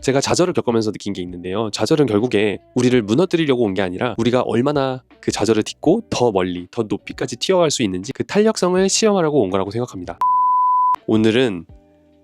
제가 좌절을 겪으면서 느낀 게 있는데요. 좌절은 결국에 우리를 무너뜨리려고 온 게 아니라 우리가 얼마나 그 좌절을 딛고 더 멀리, 더 높이까지 튀어갈 수 있는지 그 탄력성을 시험하려고 온 거라고 생각합니다. 오늘은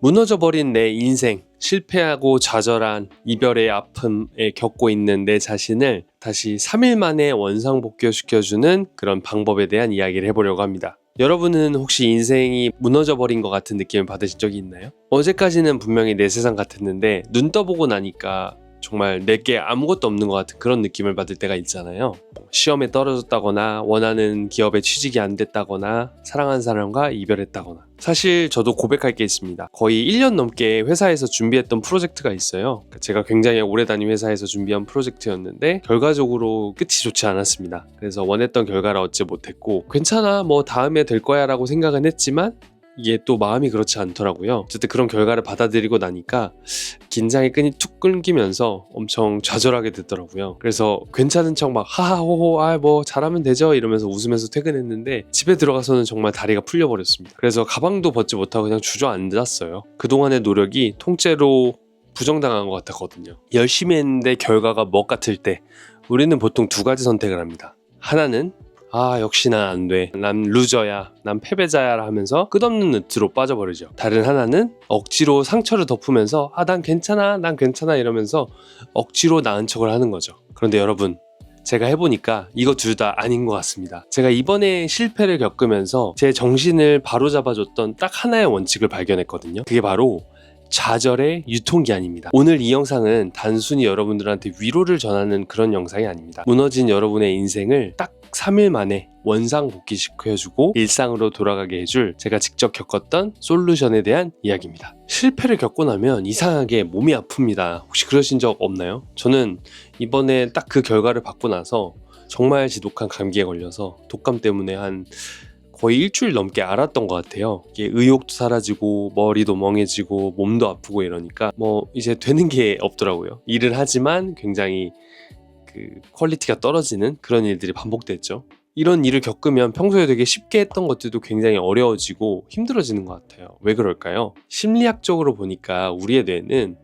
무너져버린 내 인생, 실패하고 좌절한 이별의 아픔에 겪고 있는 내 자신을 다시 3일 만에 원상복귀시켜주는 그런 방법에 대한 이야기를 해보려고 합니다. 여러분은 혹시 인생이 무너져버린 것 같은 느낌을 받으신 적이 있나요? 어제까지는 분명히 내 세상 같았는데 눈 떠보고 나니까 정말 내게 아무것도 없는 것 같은 그런 느낌을 받을 때가 있잖아요. 시험에 떨어졌다거나 원하는 기업에 취직이 안 됐다거나 사랑하는 사람과 이별했다거나. 사실 저도 고백할 게 있습니다. 거의 1년 넘게 회사에서 준비했던 프로젝트가 있어요. 제가 굉장히 오래 다닌 회사에서 준비한 프로젝트였는데 결과적으로 끝이 좋지 않았습니다. 그래서 원했던 결과를 얻지 못했고 괜찮아 뭐 다음에 될 거야 라고 생각은 했지만 이게 또 마음이 그렇지 않더라고요. 어쨌든 그런 결과를 받아들이고 나니까 긴장의 끈이 툭 끊기면서 엄청 좌절하게 됐더라고요. 그래서 괜찮은 척 막 하하호호 뭐 잘하면 되죠 이러면서 웃으면서 퇴근했는데 집에 들어가서는 정말 다리가 풀려버렸습니다. 그래서 가방도 벗지 못하고 그냥 주저앉았어요. 그동안의 노력이 통째로 부정당한 것 같았거든요. 열심히 했는데 결과가 먹 같을 때 우리는 보통 두 가지 선택을 합니다. 하나는 역시 난 안 돼. 난 루저야. 난 패배자야 하면서 끝없는 늪으로 빠져버리죠. 다른 하나는 억지로 상처를 덮으면서 난 괜찮아. 난 괜찮아 이러면서 억지로 나은 척을 하는 거죠. 그런데 여러분 제가 해보니까 이거 둘 다 아닌 것 같습니다. 제가 이번에 실패를 겪으면서 제 정신을 바로잡아줬던 딱 하나의 원칙을 발견했거든요. 그게 바로 좌절의 유통기한입니다. 오늘 이 영상은 단순히 여러분들한테 위로를 전하는 그런 영상이 아닙니다. 무너진 여러분의 인생을 딱 3일 만에 원상복귀시켜주고 일상으로 돌아가게 해줄 제가 직접 겪었던 솔루션에 대한 이야기입니다. 실패를 겪고 나면 이상하게 몸이 아픕니다. 혹시 그러신 적 없나요? 저는 이번에 딱 그 결과를 받고 나서 정말 지독한 감기에 걸려서 독감 때문에 거의 일주일 넘게 앓았던 것 같아요. 이게 의욕도 사라지고 머리도 멍해지고 몸도 아프고 이러니까 이제 되는 게 없더라고요. 일을 하지만 굉장히 그 퀄리티가 떨어지는 그런 일들이 반복됐죠. 이런 일을 겪으면 평소에 되게 쉽게 했던 것들도 굉장히 어려워지고 힘들어지는 것 같아요. 왜 그럴까요? 심리학적으로 보니까 우리의 뇌는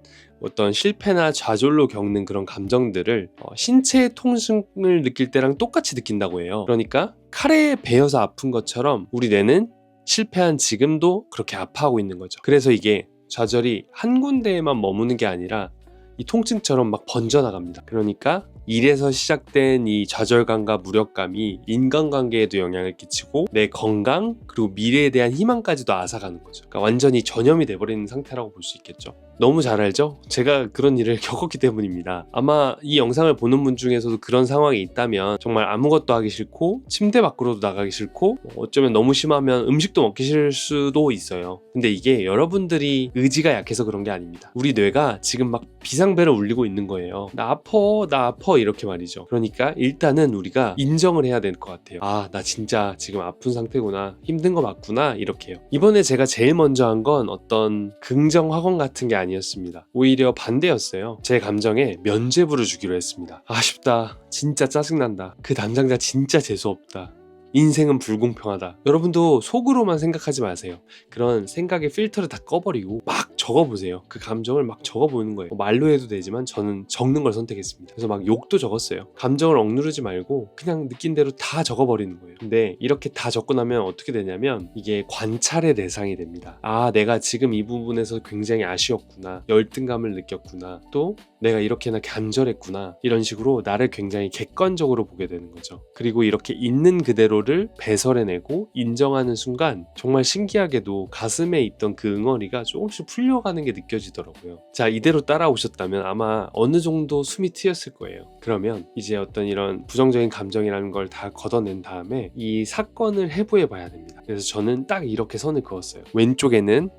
어떤 실패나 좌절로 겪는 그런 감정들을 신체의 통증을 느낄 때랑 똑같이 느낀다고 해요. 그러니까 칼에 베여서 아픈 것처럼 우리 뇌는 실패한 지금도 그렇게 아파하고 있는 거죠. 그래서 이게 좌절이 한 군데에만 머무는 게 아니라 이 통증처럼 막 번져나갑니다. 그러니까 일에서 시작된 이 좌절감과 무력감이 인간관계에도 영향을 끼치고 내 건강 그리고 미래에 대한 희망까지도 앗아가는 거죠. 그러니까 완전히 전염이 돼버리는 상태라고 볼 수 있겠죠. 너무 잘 알죠? 제가 그런 일을 겪었기 때문입니다. 아마 이 영상을 보는 분 중에서도 그런 상황이 있다면 정말 아무것도 하기 싫고 침대 밖으로도 나가기 싫고 어쩌면 너무 심하면 음식도 먹기 싫을 수도 있어요. 근데 이게 여러분들이 의지가 약해서 그런 게 아닙니다. 우리 뇌가 지금 막 비상벨을 울리고 있는 거예요. 나 아파 이렇게 말이죠. 그러니까 일단은 우리가 인정을 해야 될 것 같아요. 나 진짜 지금 아픈 상태구나. 힘든 거 맞구나. 이렇게요. 이번에 제가 제일 먼저 한 건 어떤 긍정 학원 같은 게 아니었습니다. 오히려 반대였어요. 제 감정에 면죄부를 주기로 했습니다. 아쉽다. 진짜 짜증난다. 그 담당자 진짜 재수없다. 인생은 불공평하다. 여러분도 속으로만 생각하지 마세요. 그런 생각의 필터를 다 꺼버리고 막 적어보세요. 그 감정을 막 적어보는 거예요. 말로 해도 되지만 저는 적는 걸 선택했습니다. 그래서 막 욕도 적었어요. 감정을 억누르지 말고 그냥 느낀 대로 다 적어버리는 거예요. 근데 이렇게 다 적고 나면 어떻게 되냐면 이게 관찰의 대상이 됩니다. 내가 지금 이 부분에서 굉장히 아쉬웠구나. 열등감을 느꼈구나. 또 내가 이렇게나 간절했구나. 이런 식으로 나를 굉장히 객관적으로 보게 되는 거죠. 그리고 이렇게 있는 그대로를 배설해내고 인정하는 순간 정말 신기하게도 가슴에 있던 그 응어리가 조금씩 풀려가는 게 느껴지더라고요. 자, 이대로 따라오셨다면 아마 어느 정도 숨이 트였을 거예요. 그러면 이제 어떤 이런 부정적인 감정이라는 걸 다 걷어낸 다음에 이 사건을 해부해 봐야 됩니다. 그래서 저는 딱 이렇게 선을 그었어요. 왼쪽에는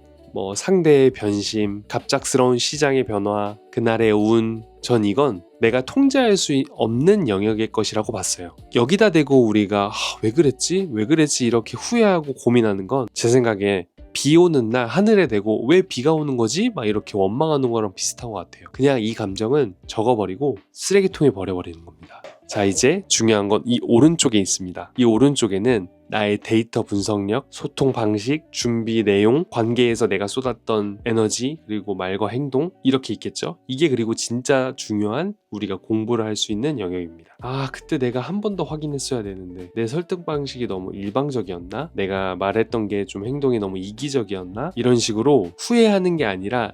상대의 변심, 갑작스러운 시장의 변화, 그날의 운, 전 이건 내가 통제할 수 없는 영역의 것이라고 봤어요. 여기다 대고 우리가 왜 그랬지? 왜 그랬지? 이렇게 후회하고 고민하는 건 제 생각에 비 오는 날 하늘에 대고 왜 비가 오는 거지? 막 이렇게 원망하는 거랑 비슷한 것 같아요. 그냥 이 감정은 적어버리고 쓰레기통에 버려버리는 겁니다. 자, 이제 중요한 건 이 오른쪽에 있습니다. 이 오른쪽에는 나의 데이터 분석력, 소통 방식, 준비 내용, 관계에서 내가 쏟았던 에너지, 그리고 말과 행동 이렇게 있겠죠. 이게 그리고 진짜 중요한 우리가 공부를 할 수 있는 영역입니다. 그때 내가 한 번 더 확인했어야 되는데 내 설득 방식이 너무 일방적이었나? 내가 말했던 게 좀 행동이 너무 이기적이었나? 이런 식으로 후회하는 게 아니라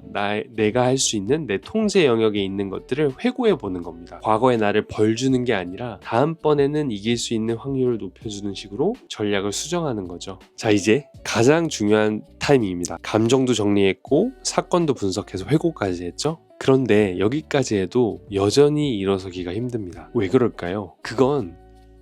내가 할 수 있는 내 통제 영역에 있는 것들을 회고해 보는 겁니다. 과거에 나를 벌 주는 게 아니라 다음번에는 이길 수 있는 확률을 높여주는 식으로 전략을 수정하는 거죠. 자, 이제 가장 중요한 타이밍입니다. 감정도 정리했고 사건도 분석해서 회고까지 했죠. 그런데 여기까지 해도 여전히 일어서기가 힘듭니다. 왜 그럴까요? 그건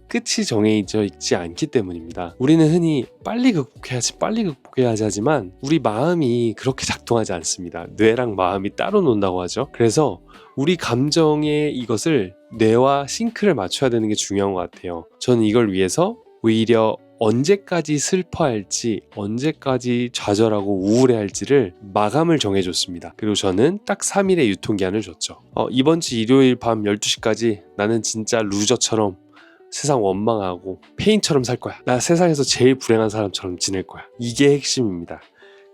끝이 정해져 있지 않기 때문입니다. 우리는 흔히 빨리 극복해야지 하지만 우리 마음이 그렇게 작동하지 않습니다. 뇌랑 마음이 따로 논다고 하죠. 그래서 우리 감정에 이것을 뇌와 싱크를 맞춰야 되는 게 중요한 것 같아요. 저는 이걸 위해서 오히려 언제까지 슬퍼할지, 언제까지 좌절하고 우울해할지를 마감을 정해줬습니다. 그리고 저는 딱 3일의 유통기한을 줬죠. 이번 주 일요일 밤 12시까지 나는 진짜 루저처럼 세상 원망하고 페인처럼 살 거야. 나 세상에서 제일 불행한 사람처럼 지낼 거야. 이게 핵심입니다.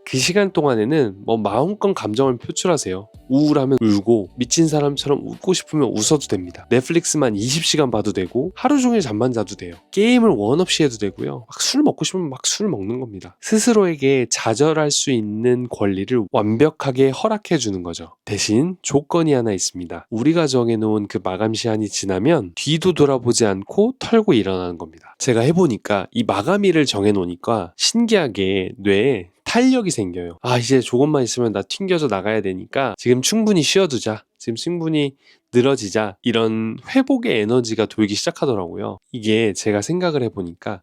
그 시간 동안에는 마음껏 감정을 표출하세요. 우울하면 울고 미친 사람처럼 웃고 싶으면 웃어도 됩니다. 넷플릭스만 20시간 봐도 되고 하루 종일 잠만 자도 돼요. 게임을 원 없이 해도 되고요. 막 술 먹고 싶으면 막 술 먹는 겁니다. 스스로에게 좌절할 수 있는 권리를 완벽하게 허락해 주는 거죠. 대신 조건이 하나 있습니다. 우리가 정해놓은 그 마감 시한이 지나면 뒤도 돌아보지 않고 털고 일어나는 겁니다. 제가 해보니까 이 마감일을 정해놓으니까 신기하게 뇌에 탄력이 생겨요. 이제 조금만 있으면 나 튕겨져 나가야 되니까 지금 충분히 쉬어두자. 지금 충분히 늘어지자. 이런 회복의 에너지가 돌기 시작하더라고요. 이게 제가 생각을 해보니까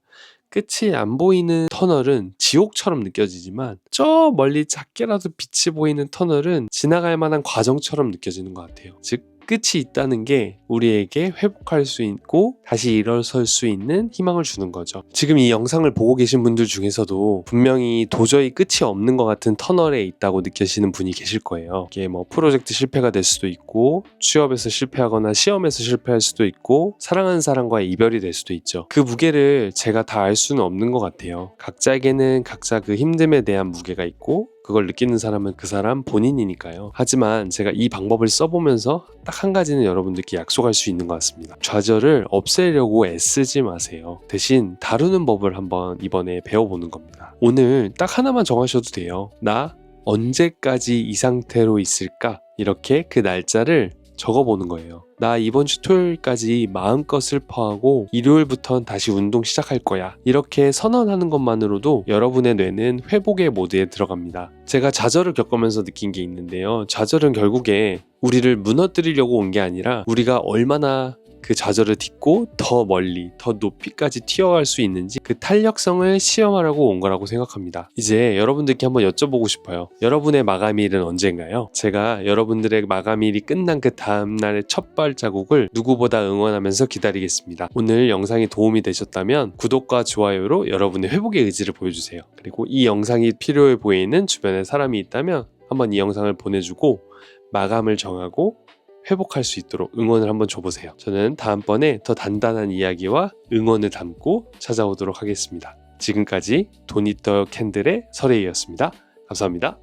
끝이 안 보이는 터널은 지옥처럼 느껴지지만 저 멀리 작게라도 빛이 보이는 터널은 지나갈 만한 과정처럼 느껴지는 것 같아요. 즉 끝이 있다는 게 우리에게 회복할 수 있고 다시 일어설 수 있는 희망을 주는 거죠. 지금 이 영상을 보고 계신 분들 중에서도 분명히 도저히 끝이 없는 것 같은 터널에 있다고 느끼시는 분이 계실 거예요. 이게 프로젝트 실패가 될 수도 있고 취업에서 실패하거나 시험에서 실패할 수도 있고 사랑하는 사람과의 이별이 될 수도 있죠. 그 무게를 제가 다 알 수는 없는 것 같아요. 각자에게는 각자 그 힘듦에 대한 무게가 있고 그걸 느끼는 사람은 그 사람 본인이니까요. 하지만 제가 이 방법을 써보면서 딱 한 가지는 여러분들께 약속할 수 있는 것 같습니다. 좌절을 없애려고 애쓰지 마세요. 대신 다루는 법을 한번 이번에 배워보는 겁니다. 오늘 딱 하나만 정하셔도 돼요. 나 언제까지 이 상태로 있을까? 이렇게 그 날짜를 적어보는 거예요. 나 이번 주 토요일까지 마음껏 슬퍼하고 일요일부터는 다시 운동 시작할 거야. 이렇게 선언하는 것만으로도 여러분의 뇌는 회복의 모드에 들어갑니다. 제가 좌절을 겪으면서 느낀 게 있는데요. 좌절은 결국에 우리를 무너뜨리려고 온 게 아니라 우리가 얼마나 그 좌절을 딛고 더 멀리, 더 높이까지 튀어갈 수 있는지 그 탄력성을 시험하려고 온 거라고 생각합니다. 이제 여러분들께 한번 여쭤보고 싶어요. 여러분의 마감일은 언젠가요? 제가 여러분들의 마감일이 끝난 그 다음날의 첫 발자국을 누구보다 응원하면서 기다리겠습니다. 오늘 영상이 도움이 되셨다면 구독과 좋아요로 여러분의 회복의 의지를 보여주세요. 그리고 이 영상이 필요해 보이는 주변에 사람이 있다면 한번 이 영상을 보내주고 마감을 정하고 회복할 수 있도록 응원을 한번 줘보세요. 저는 다음번에 더 단단한 이야기와 응원을 담고 찾아오도록 하겠습니다. 지금까지 도니터 캔들의 설혜이였습니다. 감사합니다.